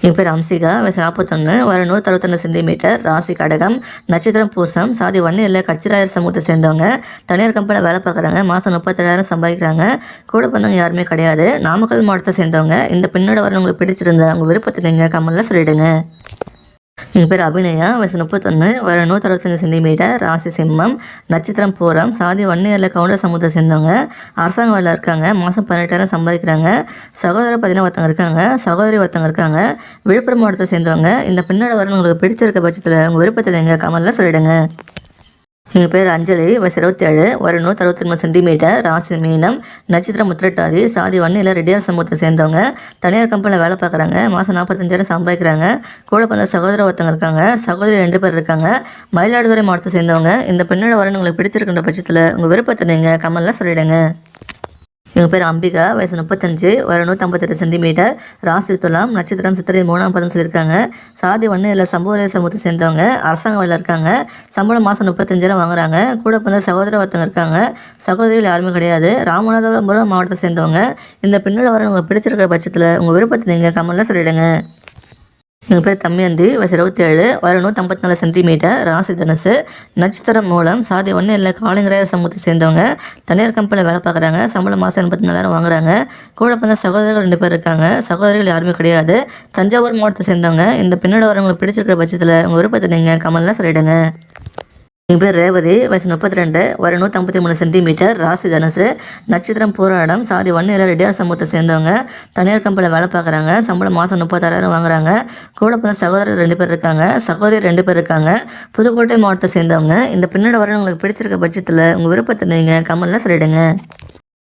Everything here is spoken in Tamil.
என் பேர் அம்சிகா, வயசு 41, வர 162 சென்டிமீட்டர், ராசி கடகம், நட்சத்திரம் பூசம், சாதி வன்னி இல்லை கச்சிராயர் சமூகத்தை சேர்ந்தவங்க. தனியார் கம்பெனியில் வேலை பார்க்குறாங்க. மாதம் 37,000 சம்பாதிக்கிறாங்க. கூட பிறந்தவங்க யாருமே கிடையாது. நாமக்கல் மாவட்டத்தை சேர்ந்தவங்க. இந்த பெண்ணோட வர உங்களுக்கு பிடிச்சிருந்தா உங்கள் விருப்பத்தை நீங்கள் கமெண்ட்டில் சொல்லிவிடுங்க. எங்கள் பேர் அபிநயா, வயசு 31, வர 165 சென்டிமீட்டர், ராசி சிம்மம், நட்சத்திரம் பூரம், சாதி வன்னியரில் கவுண்டர் சமூகத்தை சேர்ந்தவங்க. அரசாங்க வேலையில் இருக்காங்க. மாதம் 18,000 சம்பாதிக்கிறாங்க. சகோதரர் பார்த்தீங்கன்னா ஒருத்தவங்க இருக்காங்க, சகோதரி ஒருத்தவங்க இருக்காங்க. விழுப்புரம் மாவட்டத்தை சேர்ந்தவங்க. இந்த பெண்ணோட வரணும் உங்களுக்கு பிடிச்சிருக்க பட்சத்தில் உங்கள் விருப்பத்தை எங்கள் கமெண்ட்டில் சொல்லிவிடுங்க. எங்கள் பேர் அஞ்சலி, வயசு 27, ஒரு 163 சென்டிமீட்டர், ராசி மீனம், நட்சத்திரம் உத்திரட்டாதி, சாதி வன்னியில் ரெட்டியார் சமூகத்தை சேர்ந்தவங்க. தனியார் கம்பெனியில் வேலை பார்க்குறாங்க. மாதம் 45,000 சம்பாதிக்கிறாங்க. கூட பிறந்த சகோதர ஒருத்தவங்க இருக்காங்க, சகோதரி 2 பேர் இருக்காங்க. மயிலாடுதுறை மாவட்டத்தை சேர்ந்தவங்க. இந்த பெண்ணோட வரணும் உங்களுக்கு பிடிச்சிருக்கின்ற பட்சத்தில் உங்கள் விருப்பத்தை நீங்கள் கமெண்ட்டில் சொல்லிவிடுங்க. எங்கள் பேர் அம்பிகா, வயசு 35, ஒரு 158 சென்டிமீட்டர், ராசி துலாம், நட்சத்திரம் சித்திரை 3ஆம் பாதம் சொல்லியிருக்காங்க. சாதி வன்னியில் சமூக சமூகத்தை சேர்ந்தவங்க. அரசாங்க வேலையில் இருக்காங்க. சம்பளம் மாதம் 35,000 வாங்குறாங்க. கூட பிறந்த சகோதர ஒருத்தவங்க இருக்காங்க. சகோதரிகள் யாருமே கிடையாது. ராமநாதபுரம் மாவட்டத்தை சேர்ந்தவங்க. இந்த பெண்ணோட வர உங்களுக்கு பிடிச்சிருக்கிற பட்சத்தில் உங்கள் விருப்பத்தை நீங்கள் கமெண்ட்டில் சொல்லிவிடுங்க. எங்கள் பேர் தம்மியந்தி, வயசு 27, ஒரு 154 சென்டிமீட்டர், ராசி தனுசு, நட்சத்திரம் மூலம், சாதி ஒன்றும் இல்லை காலிங்கராய சமூகத்தை சேர்ந்தவங்க. தனியார் கம்பெனியில் வேலை பார்க்குறாங்க. சம்பளம் மாதம் 84,000 வாங்குறாங்க. கூட பிறந்த சகோதரர்கள் 2 பேர் இருக்காங்க. சகோதரிகள் யாருமே கிடையாது. தஞ்சாவூர் மாவட்டத்தை சேர்ந்தவங்க. இந்த பெண்ணோட வரவங்களுக்கு பிடிச்சிருக்கிற பட்சத்தில் உங்கள் விருப்பத்தை நீங்கள் கமெண்ட்டில் சொல்லிவிடுங்க. என் பேர் ரேவதி, வயசு 32, ஒரு 153 சென்டிமீட்டர், ராசி தனுசு, நட்சத்திரம் போராடம், சாதி வன்னியில் ரெட்டியார் சமூகத்தை சேர்ந்தவங்க. தனியார் கம்பெனியில் வேலை பார்க்குறாங்க. சம்பளம் மாதம் 36,000 வாங்குறாங்க. கூட பிறந்த சகோதரர் 2 பேர் இருக்காங்க, சகோதரி 2 பேர் இருக்காங்க. புதுக்கோட்டை மாவட்டத்தை சேர்ந்தவங்க. இந்த பெண்ணோட வர உங்களுக்கு பிடிச்சிருக்க பட்சத்தில் உங்கள் விருப்பத்தை நீங்கள் கமெண்ட்டில் சொல்லிவிடுங்க.